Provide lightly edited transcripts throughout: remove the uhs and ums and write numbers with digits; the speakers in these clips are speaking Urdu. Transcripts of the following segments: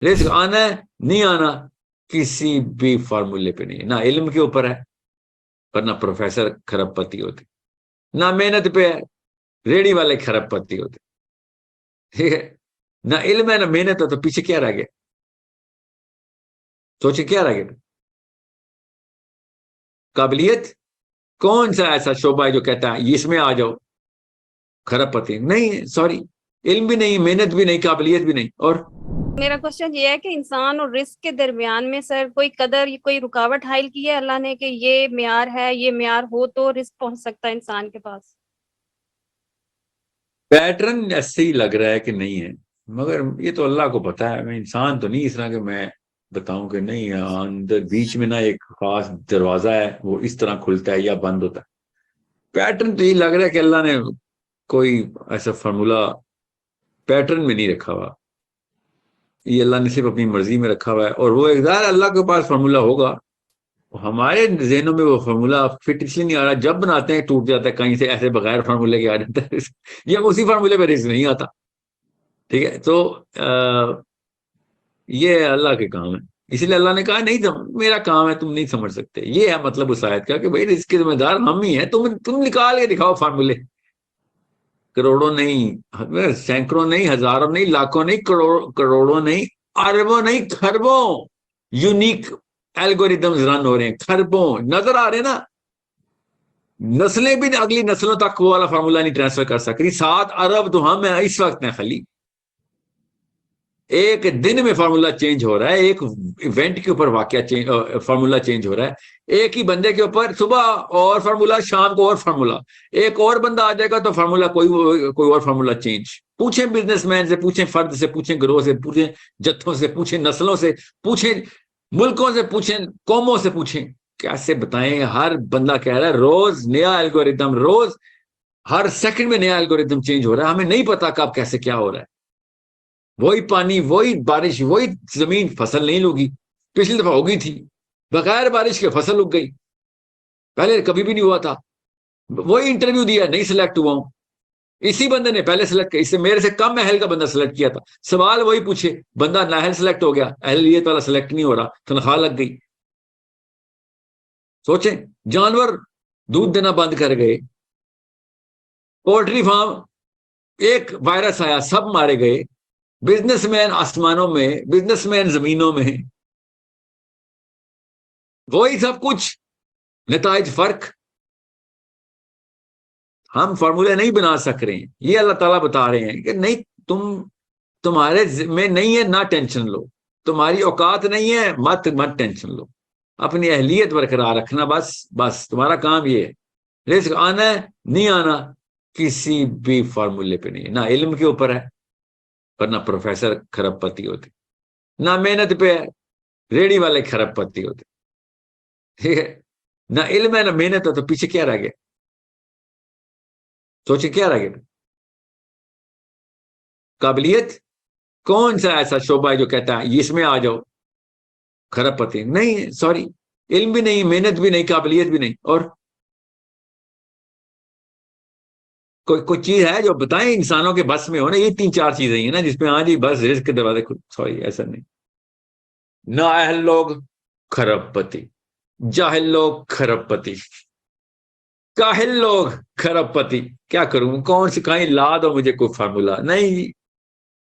رزق آنا ہے نہیں آنا کسی بھی فارمولے پہ نہیں ہے، نہ علم کے اوپر ہے ورنہ پروفیسر کھرب پتی ہوتے، نہ محنت پہ ہے ریڑی والے کھرب پتی ہوتے، ٹھیک ہے؟ نہ علم ہے نہ محنت ہے تو پیچھے کیا رہ گیا؟ سوچے کیا رہ گیا؟ قابلیت؟ کون سا ایسا شعبہ ہے جو کہتا ہے اس میں آ جاؤ؟ کھرب پتی نہیں ہے، سوری، علم بھی نہیں، محنت بھی نہیں، قابلیت بھی نہیں۔ اور میرا کوشچن یہ ہے کہ انسان اور رزق کے درمیان میں سر کوئی قدر کوئی رکاوٹ حائل کی ہے اللہ نے کہ یہ معیار ہے، یہ معیار ہو تو رزق پہنچ سکتا ہے انسان کے پاس؟ پیٹرن ایسے ہی لگ رہا ہے کہ نہیں ہے، مگر یہ تو اللہ کو پتا ہے، میں انسان تو نہیں اس طرح کہ میں بتاؤں کہ نہیں اندر بیچ میں نہ ایک خاص دروازہ ہے وہ اس طرح کھلتا ہے یا بند ہوتا ہے۔ پیٹرن تو یہ لگ رہا ہے کہ اللہ نے کوئی ایسا فارمولا پیٹرن میں نہیں رکھا ہوا، یہ اللہ نے صرف اپنی مرضی میں رکھا ہوا ہے، اور وہ اقدار اللہ کے پاس فارمولا ہوگا، ہمارے ذہنوں میں وہ فارمولا فٹ اس لیے نہیں آ رہا، جب بناتے ہیں ٹوٹ جاتا ہے کہیں سے ایسے بغیر فارمولے کے آ جاتا ہے یا اسی فارمولے پہ رزق نہیں آتا، ٹھیک ہے؟ تو یہ اللہ کے کام ہے، اسی لیے اللہ نے کہا نہیں میرا کام ہے، تم نہیں سمجھ سکتے، یہ ہے مطلب اس آیت کا کہ بھائی اس کے ذمہ دار ہم ہی ہیں، تم نکال کے دکھاؤ فارمولے، کروڑوں نہیں، سینکڑوں نہیں، ہزاروں نہیں، لاکھوں نہیں، کروڑوں نہیں، اربوں نہیں، خربوں یونیک الگوریدمز رن ہو رہے ہیں، خربوں نظر آ رہے ہیں نا، نسلیں بھی اگلی نسلوں تک وہ والا فارمولا نہیں ٹرانسفر کر سکتی، 7 ارب تو ہم ہیں اس وقت میں، خالی ایک دن میں فارمولا چینج ہو رہا ہے، ایک ایونٹ کے اوپر واقعہ فارمولا چینج ہو رہا ہے، ایک ہی بندے کے اوپر صبح اور فارمولا، شام کو اور فارمولا، ایک اور بندہ آ جائے گا تو فارمولا کوئی اور فارمولا چینج۔ پوچھیں بزنس مین سے، پوچھیں فرد سے، پوچھیں گروہ سے، پوچھیں جتھوں سے، پوچھیں نسلوں سے، پوچھیں ملکوں سے، پوچھیں قوموں سے، پوچھیں، کیسے بتائیں؟ ہر بندہ کہہ رہا ہے روز نیا الگوریدم، روز ہر سیکنڈ میں نیا الگوریدم چینج ہو رہا ہے، ہمیں نہیں پتا کب کیسے کیا ہو رہا ہے، وہی پانی، وہی بارش، وہی زمین، فصل نہیں لوگی، پچھلی دفعہ ہوگی تھی، بغیر بارش کے فصل اگ گئی، پہلے کبھی بھی نہیں ہوا تھا، وہی انٹرویو دیا، نہیں سلیکٹ ہوا ہوں، اسی بندے نے پہلے سلیکٹ کیا، اس سے میرے سے کم اہل کا بندہ سلیکٹ کیا تھا، سوال وہی پوچھے، بندہ نااہل سلیکٹ ہو گیا، اہلیت والا سلیکٹ نہیں ہو رہا، تنخواہ لگ گئی۔ سوچیں، جانور دودھ دینا بند کر گئے، پولٹری فارم ایک وائرس آیا سب مارے گئے، بزنس مین آسمانوں میں، بزنس مین زمینوں میں، وہی سب کچھ، نتائج فرق۔ ہم فارمولے نہیں بنا سک رہے ہیں، یہ اللہ تعالیٰ بتا رہے ہیں کہ نہیں، تمہارے میں نہیں ہے، نہ ٹینشن لو، تمہاری اوقات نہیں ہے، مت ٹینشن لو، اپنی اہلیت برقرار رکھنا، بس تمہارا کام یہ ہے، رزق آنا ہے نہیں آنا کسی بھی فارمولے پہ نہیں ہے، نہ علم کے اوپر ہے ورنہ پروفیسر کھرب پتی ہوتے، نہ محنت پہ ہے ریڑی والے کھرب پتی ہوتے، ٹھیک ہے؟ نہ علم ہے نہ محنت ہے تو پیچھے کیا رہ گیا؟ سوچے کیا رہ گیا؟ قابلیت؟ کون سا ایسا شعبہ ہے جو کہتا ہے اس میں آ جاؤ؟ کھرب پتی نہیں ہے، سوری، علم بھی نہیں، محنت بھی نہیں، قابلیت بھی نہیں۔ اور کوئی چیز ہے جو بتائیں انسانوں کے بس میں ہو نا، یہ 3 4 چیزیں ہیں نا جس پہ ہاں جی بس رزق کے دروازے سوری ایسا نہیں، نہ اہل لوگ کھرب پتی، جاہل لوگ کھرب پتی، کاہل لوگ کھرب پتی، کیا کروں؟ کون سی کہیں لا دو مجھے کوئی فارمولا نہیں،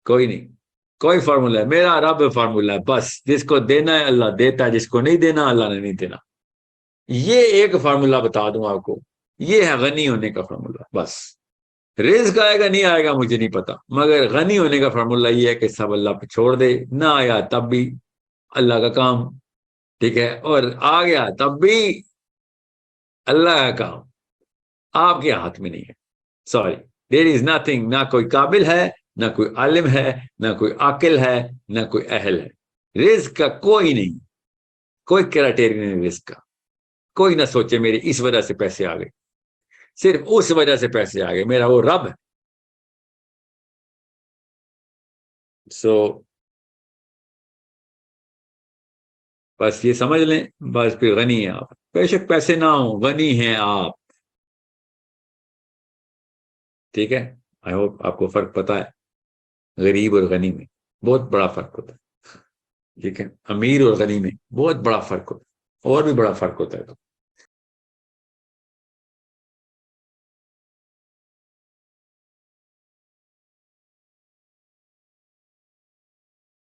کوئی نہیں، کوئی فارمولا ہے، میرا رب فارمولا ہے، بس جس کو دینا ہے اللہ دیتا ہے، جس کو نہیں دینا اللہ نے نہیں دینا، یہ ایک فارمولا بتا دوں آپ کو، یہ ہے غنی ہونے کا فارمولا، بس رزق آئے گا نہیں آئے گا مجھے نہیں پتا، مگر غنی ہونے کا فارمولا یہ ہے کہ سب اللہ پہ چھوڑ دے، نہ آیا تب بھی اللہ کا کام، ٹھیک ہے، اور آ گیا تب بھی اللہ کا کام، آپ کے ہاتھ میں نہیں ہے، سوری، دیر از نتھنگ، نہ کوئی قابل ہے، نہ کوئی عالم ہے، نہ کوئی عاقل ہے، نہ کوئی اہل ہے، رزق کا کوئی نہیں، کوئی کرائٹیریا نہیں رزق کا، کوئی نہ سوچے میری اس وجہ سے پیسے آ گئے، صرف اس وجہ سے پیسے آ گئے، میرا وہ رب ہے۔ سو بس یہ سمجھ لیں، بس پھر غنی ہیں آپ، بے شک پیسے نہ ہوں، غنی ہیں آپ، ٹھیک ہے؟ آئی ہوپ آپ کو فرق پتا ہے، غریب اور غنی میں بہت بڑا فرق ہوتا ہے۔ ٹھیک ہے، امیر اور غنی میں بہت بڑا فرق ہوتا ہے، اور بھی بڑا فرق ہوتا ہے. تو